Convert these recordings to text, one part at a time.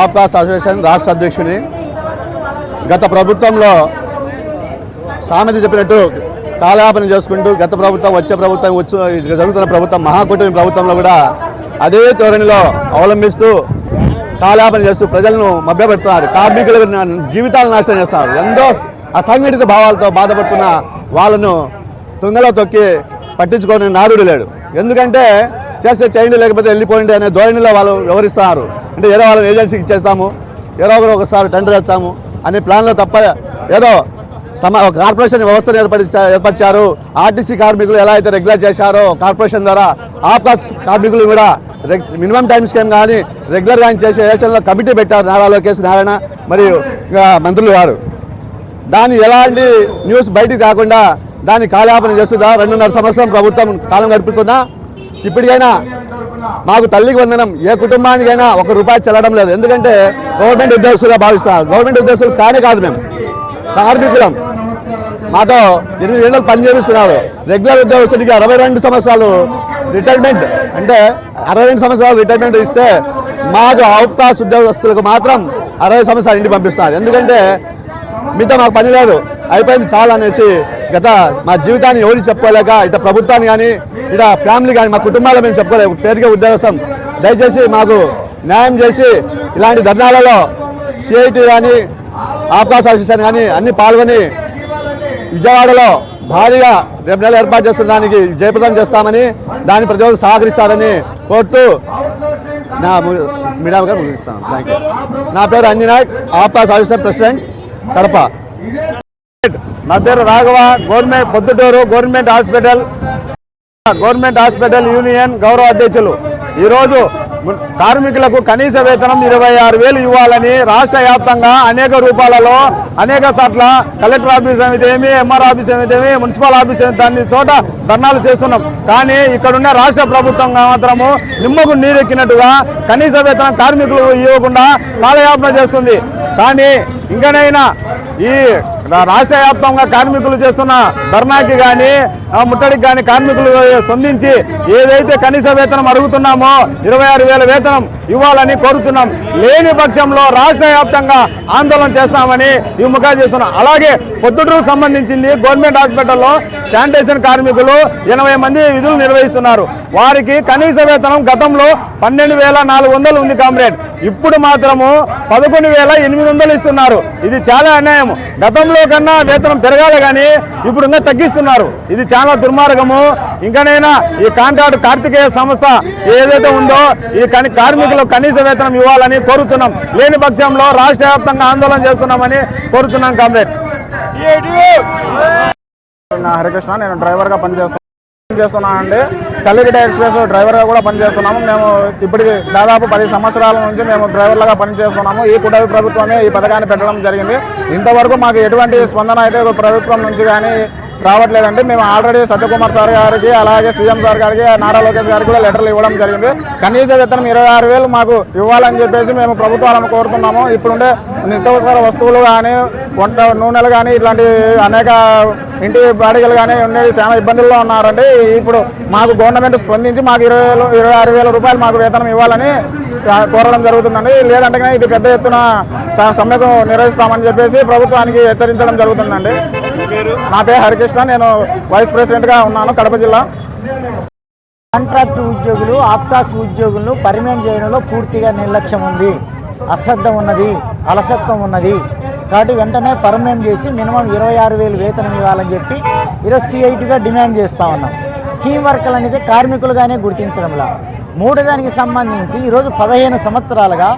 APCOS association రాష్ట్ర అధ్యక్షుని. గత ప్రభుత్వంలో సామెత చెప్పినట్టు కాలయాపన చేసుకుంటూ గత ప్రభుత్వం వచ్చే ప్రభుత్వం జరుగుతున్న ప్రభుత్వం మహాకూటమి ప్రభుత్వంలో కూడా అదే ధోరణిలో అవలంబిస్తూ కాలయాపన చేస్తూ ప్రజలను మభ్యపెడుతున్నారు. కార్మికుల జీవితాలను నాశనం చేస్తున్నారు. ఎంతో అసంఘటిత భావాలతో బాధపడుతున్న వాళ్ళను తుంగలో తొక్కి పట్టించుకోని నాదుడు లేడు. ఎందుకంటే చేస్తే చేయండి లేకపోతే వెళ్ళిపోయింది అనే ధోరణిలో వాళ్ళు వ్యవహరిస్తున్నారు. అంటే ఏదో వాళ్ళని ఏజెన్సీకి ఇచ్చేస్తాము, ఏదో ఒకసారి టెండర్ వేస్తాము అనే ప్లాన్లో తప్ప ఏదో కార్పొరేషన్ వ్యవస్థను ఏర్పరిచారు. ఆర్టీసీ కార్మికులు ఎలా అయితే రెగ్యులర్ చేశారో కార్పొరేషన్ ద్వారా ఆప్కాస్ కార్మికులు కూడా మినిమం టైం స్కీమ్ కానీ రెగ్యులర్ కానీ చేసే ఏషన్లో కమిటీ పెట్టారు నారా లోకేష్, నారాయణ మరియు మంత్రులు వారు. దాని ఎలాంటి న్యూస్ బయటికి రాకుండా దాన్ని కాలయాపన చేస్తుందా 2.5 సంవత్సరం ప్రభుత్వం కాలం గడుపుతున్నా ఇప్పటికైనా మాకు తల్లికి వందనం ఏ కుటుంబానికైనా ₹1 చెల్లడం లేదు. ఎందుకంటే గవర్నమెంట్ ఉద్యోగస్తులుగా భావిస్తున్నారు. గవర్నమెంట్ ఉద్యోగస్తులు కాదు మేము కార్మికులం. మాతో 8 ఏళ్ళు పని చేపిస్తున్నారు. రెగ్యులర్ ఉద్యోగస్తుడికి 62 సంవత్సరాలు రిటైర్మెంట్, అంటే 62 సంవత్సరాలు రిటైర్మెంట్ ఇస్తే మాకు ఆప్కాస్ ఉద్యోగస్తులకు మాత్రం 60 సంవత్సరాలు ఇంటికి పంపిస్తున్నారు. ఎందుకంటే మీతో మాకు పని లేదు, అయిపోయింది చాలా అనేసి మా జీవితాన్ని ఎవరికి చెప్పుకోలేక ఇట ప్రభుత్వాన్ని కానీ ఇట ఫ్యామిలీ కానీ మా కుటుంబాల్లో మేము చెప్పుకోలేము. పేరుగా ఉద్యోగం దయచేసి మాకు న్యాయం చేసి ఇలాంటి ధర్నాలలో సిఐటి కానీ ఆప్కాస్ అసోసియేషన్ కానీ అన్ని పాల్గొని విజయవాడలో భారీగా రేపు నెల ఏర్పాటు చేస్తున్న దానికి జయప్రదం చేస్తామని దాని ప్రతి ఒక్కరు సహకరిస్తారని కోరుతూ మీడియా గారు ముగిస్తాను. Thank you. నా పేరు అంజనాయక్, ఆప్కాస్ అసోసియేషన్ ప్రెసిడెంట్, కడప. నా పేరు Raghava, government Proddatur government hospital union గౌరవ అధ్యక్షులు. ఈరోజు కార్మికులకు కనీస వేతనం 26,000 ఇవ్వాలని రాష్ట్ర వ్యాప్తంగా అనేక రూపాలలో అనేక చోట్ల కలెక్టర్ ఆఫీస్ ఏమిటేమి, ఎంఆర్ ఆఫీస్ ఏమిటేమి, మున్సిపల్ ఆఫీస్ దాని చోట ధర్నాలు చేస్తున్నాం. కానీ ఇక్కడున్న రాష్ట్ర ప్రభుత్వం మాత్రము నిమ్మకు నీరెక్కినట్టుగా కనీస వేతనం కార్మికులు ఇవ్వకుండా కాలయాపన చేస్తుంది. కానీ ఇంకనైనా ఈ రాష్ట్ర వ్యాప్తంగా కార్మికులు చేస్తున్న ధర్నాకి కానీ ముట్టడికి కానీ కార్మికులు స్పందించి ఏదైతే కనీస వేతనం అడుగుతున్నామో 26,000 వేతనం ఇవ్వాలని కోరుతున్నాం. లేని పక్షంలో రాష్ట్ర వ్యాప్తంగా ఆందోళన చేస్తామని ఈ ముఖా చేస్తున్నాం. అలాగే పొద్దుటూరుకు సంబంధించింది గవర్నమెంట్ హాస్పిటల్లో శానిటేషన్ కార్మికులు 80 మంది విధులు నిర్వహిస్తున్నారు. వారికి కనీస వేతనం గతంలో 12,400 ఉంది కామ్రేడ్, ఇప్పుడు మాత్రము 11,800 ఇస్తున్నారు. ఇది చాలా అన్యాయం. గతంలో కన్నా వేతనం పెరగాలి కానీ ఇప్పుడు ఇంకా తగ్గిస్తున్నారు. ఇది చాలా దుర్మార్గము. ఇంకనైనా ఈ కాంట్రాక్ట్ కార్తికేయ సంస్థ ఏదైతే ఉందో ఈ కార్మికులకు కనీస వేతనం ఇవ్వాలని కోరుతున్నాం. లేని పక్షంలో రాష్ట్ర వ్యాప్తంగా ఆందోళన చేస్తున్నామని కోరుతున్నాం కామ్రేడ్. హరికృష్ణ, నేను డ్రైవర్గా పనిచేస్తున్నానండి. కలిగిట ఎక్స్ప్రెస్ డ్రైవర్గా కూడా పనిచేస్తున్నాము. మేము ఇప్పటికి దాదాపు 10 సంవత్సరాల నుంచి మేము డ్రైవర్లుగా పనిచేస్తున్నాము. ఈ కుటుంబ ప్రభుత్వమే ఈ పథకాన్ని పెట్టడం జరిగింది. ఇంతవరకు మాకు ఎటువంటి స్పందన అయితే ప్రభుత్వం నుంచి కానీ రావట్లేదండి. మేము ఆల్రెడీ సత్యకుమార్ సార్ గారికి, అలాగే సీఎం సార్ గారికి, నారా లోకేష్ గారికి కూడా లెటర్లు ఇవ్వడం జరిగింది. కనీస వేతనం 26,000 మాకు ఇవ్వాలని చెప్పేసి మేము ప్రభుత్వాలను కోరుతున్నాము. ఇప్పుడుండే నిత్యావసర వస్తువులు కానీ, వంట నూనెలు కానీ, ఇట్లాంటి అనేక ఇంటి బాడిగలు కానీ ఉండేది చాలా ఇబ్బందుల్లో ఉన్నారండి. ఇప్పుడు మాకు గవర్నమెంట్ స్పందించి మాకు 26,000 రూపాయలు మాకు వేతనం ఇవ్వాలని కోరడం జరుగుతుందండి. లేదంటే ఇది పెద్ద ఎత్తున సమ్మెకు నిర్వహిస్తామని చెప్పేసి ప్రభుత్వానికి హెచ్చరించడం జరుగుతుందండి. నా పేరు హరికృష్ణ, నేను వైస్ ప్రెసిడెంట్గా ఉన్నాను, కడప జిల్లా. కాంట్రాక్ట్ ఉద్యోగులు, ఆప్కాస్ ఉద్యోగులను పర్మనెంట్ చేయడంలో పూర్తిగా నిర్లక్ష్యం ఉంది, అశ్రద్ధ ఉన్నది, అలసత్వం ఉన్నది. కాబట్టి వెంటనే పర్మనెంట్ చేసి మినిమం 26,000 వేతనం ఇవ్వాలని చెప్పి ఈరోజు సిఐటిగా డిమాండ్ చేస్తూ ఉన్నాం. స్కీమ్ వర్కర్లు అనేది కార్మికులుగానే గుర్తించడంలా. మూడోదానికి సంబంధించి ఈరోజు 15 సంవత్సరాలుగా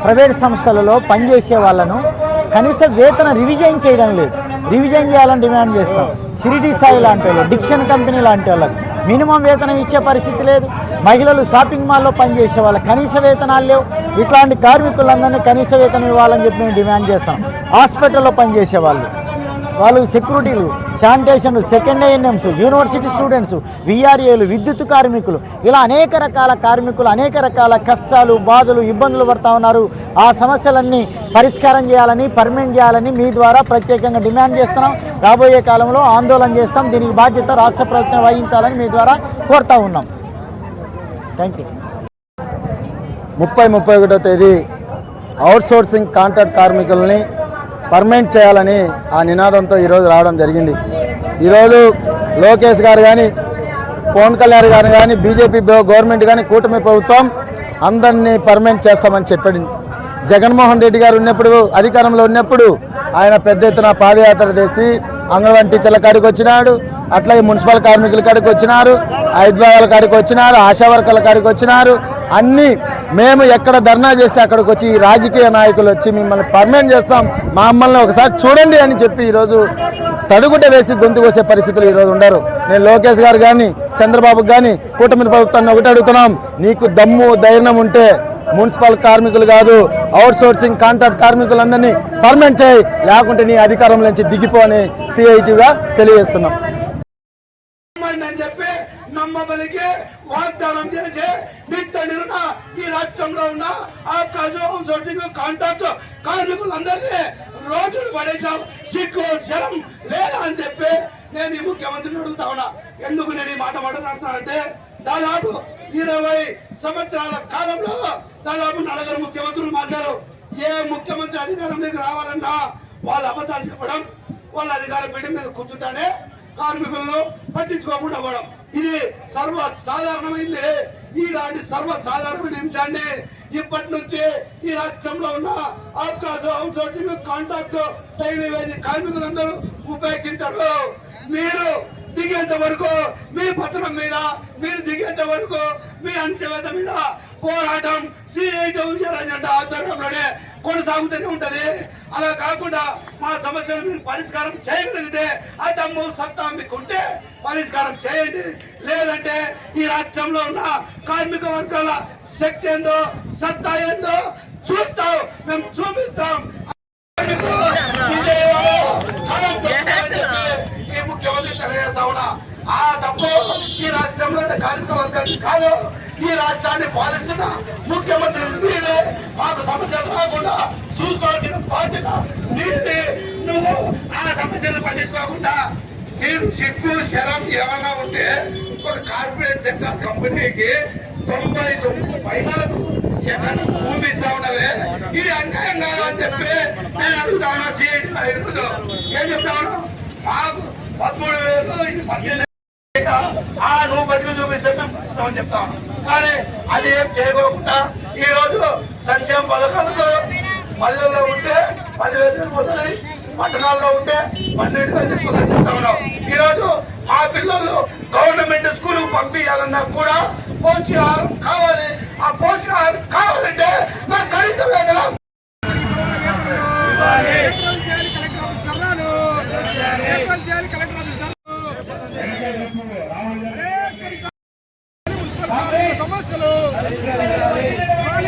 ప్రైవేట్ సంస్థలలో పనిచేసే వాళ్ళను కనీస వేతన రివిజన్ చేయడం లేదు. రివిజన్ చేయాలని డిమాండ్ చేస్తాం. షిరిడి సాయి లాంటి వాళ్ళు, డిక్షన్ కంపెనీ లాంటి వాళ్ళకి మినిమం వేతనం ఇచ్చే పరిస్థితి లేదు. మహిళలు షాపింగ్ మాల్లో పనిచేసే వాళ్ళకి కనీస వేతనాలు లేవు. ఇట్లాంటి కార్మికులందరినీ కనీస వేతనం ఇవ్వాలని చెప్పి మేము డిమాండ్ చేస్తాం. హాస్పిటల్లో పనిచేసే వాళ్ళు సెక్యూరిటీలు, sanitation, second ANMs, university students, విఆర్ఏలు, విద్యుత్ కార్మికులు, ఇలా అనేక రకాల కార్మికులు అనేక రకాల కష్టాలు, బాధలు, ఇబ్బందులు పడుతూ ఉన్నారు. ఆ సమస్యలన్నీ పరిష్కారం చేయాలని, పర్మనెంట్ చేయాలని మీ ద్వారా ప్రత్యేకంగా డిమాండ్ చేస్తున్నాం. రాబోయే కాలంలో ఆందోళన చేస్తాం. దీనికి బాధ్యత రాష్ట్ర ప్రభుత్వం వహించాలని మీ ద్వారా కోరుతూ ఉన్నాం. Thank you. 30-31 తేదీ అవుట్సోర్సింగ్ కాంట్రాక్ట్ కార్మికుల్ని పర్మనెంట్ చేయాలని ఆ నినాదంతో ఈరోజు రావడం జరిగింది. ఈరోజు లోకేష్ గారు కానీ, పవన్ కళ్యాణ్ గారు కానీ, బీజేపీ గవర్నమెంట్ కానీ, కూటమి ప్రభుత్వం అందరినీ పర్మనెంట్ చేస్తామని చెప్పాడు. జగన్మోహన్ రెడ్డి గారు ఉన్నప్పుడు, అధికారంలో ఉన్నప్పుడు ఆయన పెద్ద ఎత్తున పాదయాత్ర చేసి అంగన్వాడీ టీచర్ల కాడికి వచ్చినాడు, అట్లాగే మున్సిపల్ కార్మికుల కాడికి వచ్చినారు, ఐద్వాల కాడికి వచ్చినారు, ఆశా వర్కర్ల కాడికి వచ్చినారు. అన్నీ మేము ఎక్కడ ధర్నా చేసి అక్కడికి వచ్చి ఈ రాజకీయ నాయకులు వచ్చి మిమ్మల్ని పర్మనెంట్ చేస్తాం, మమ్మల్ని ఒకసారి చూడండి అని చెప్పి ఈరోజు తడుగుట వేసి గొంతు కోసే పరిస్థితులు ఈరోజు ఉండరు. నేను లోకేష్ గారు కానీ, చంద్రబాబు కానీ, కూటమి ప్రభుత్వాన్ని ఒకటి అడుగుతున్నాం, నీకు దమ్ము ధైర్యం ఉంటే మున్సిపల్ కార్మికులు కాదు, అవుట్సోర్సింగ్ కాంట్రాక్ట్ కార్మికులందరినీ పర్మనెంట్ చేయి, లేకుంటే నీ అధికారం నుంచి దిగిపో అని సిఐటిగా తెలియజేస్తున్నాం. చెప్పి నమ్మబలికి వాగ్దానం చేసి నిట్ట ఈ రాష్ట్రంలో ఉన్న అవుట్సోర్సింగ్ కాంట్రాక్ట్ కార్మికులందరినీ రోడ్లు పడేసాం, సిగ్గు శరం లేదా అని చెప్పి నేను ఈ ముఖ్యమంత్రిని అడుగుతా ఉన్నా. ఎందుకు నేను ఈ మాట మాట్లాడుతున్నానంటే, దాదాపు 20 సంవత్సరాల కాలంలో దాదాపు 4 ముఖ్యమంత్రులు మాట్లాడారు. ఏ ముఖ్యమంత్రి అధికారంలోకి రావాలన్నా వాళ్ళ అబద్ధాలు చెప్పడం, వాళ్ళ అధికార పీఠం మీద కూర్చుంటానే కార్మికులను పట్టించుకోకుండా పోవడం, ఇది సర్వసాధారణమైంది. ఈనాటి సర్వసాధారణమైన అంశాన్ని ఇప్పటి నుంచి ఈ రాష్ట్రంలో ఉన్న అవుట్సోర్సింగ్ కాంట్రాక్ట్ రైల్వే కార్మికులందరూ ఉపేక్షించారు. మీరు దిగేంత వరకు మీ పత్రం మీద, మీరు దిగేంత వరకు మీ అంచెవేత మీద పోరాటం సిఐటి జెండా ఆధ్వర్యంలోనే కొనసాగుతూనే ఉంటది. అలా కాకుండా మా సమస్యలు మీరు పరిష్కారం చేయగలిగితే ఆ దమ్ము సత్తా మీకుంటే పరిష్కారం చేయండి, లేదంటే ఈ రాష్ట్రంలో ఉన్న కార్మిక వర్గాల శక్తి ఏందో, సత్తా ఏందో చూస్తాం, మేము చూపిస్తాం. ముఖ్యమంత్రి తెలియజేస్తా ఉన్నా, ఆ తప్పు ఈ రాష్ట్రంలో కార్మిక వర్గానికి కాదు, ఈ రాష్ట్రాన్ని పాలిస్తున్న ముఖ్యమంత్రి మీరే. మాకు సమస్యలు రాకుండా చూసుకోవాల్సిన బాధ్యత నీది. నువ్వు ఆ సమస్యలు పట్టించుకోకుండా మీరు సిగ్గు శరం ఏమన్నా ఉంటే ఒక కార్పొరేట్ సెక్టర్ కంపెనీకి 99 పైసలకు ఎకరం భూమి ఇస్తా ఉన్నవే, ఇది అన్యాయం కాదని చెప్పి నేను అడుగుతా ఉన్నా. ఏం చెప్తా ఉన్నా, మాకు 13,000 ఇది 18,000 నువ్వు బతికి చూపిస్తే మేము చెప్తా ఉన్నాం. కానీ అది ఏం చేయకోకుండా ఈ రోజు సంక్షేమ పథకాలతో పల్లెల్లో ఉంటే 10,000 సరిపోతుంది, పట్టణాల్లో ఉంటే 12,000 సరిపోతుంది చెప్తా ఉన్నాం. ఈ రోజు మా పిల్లలు గవర్నమెంట్ స్కూల్ పంపించాలన్నా కూడా పోషకాహారం కావాలి. ఆ పోషకాహారం కావాలంటే నాకు కనీసం వేతనం కలెక్టర్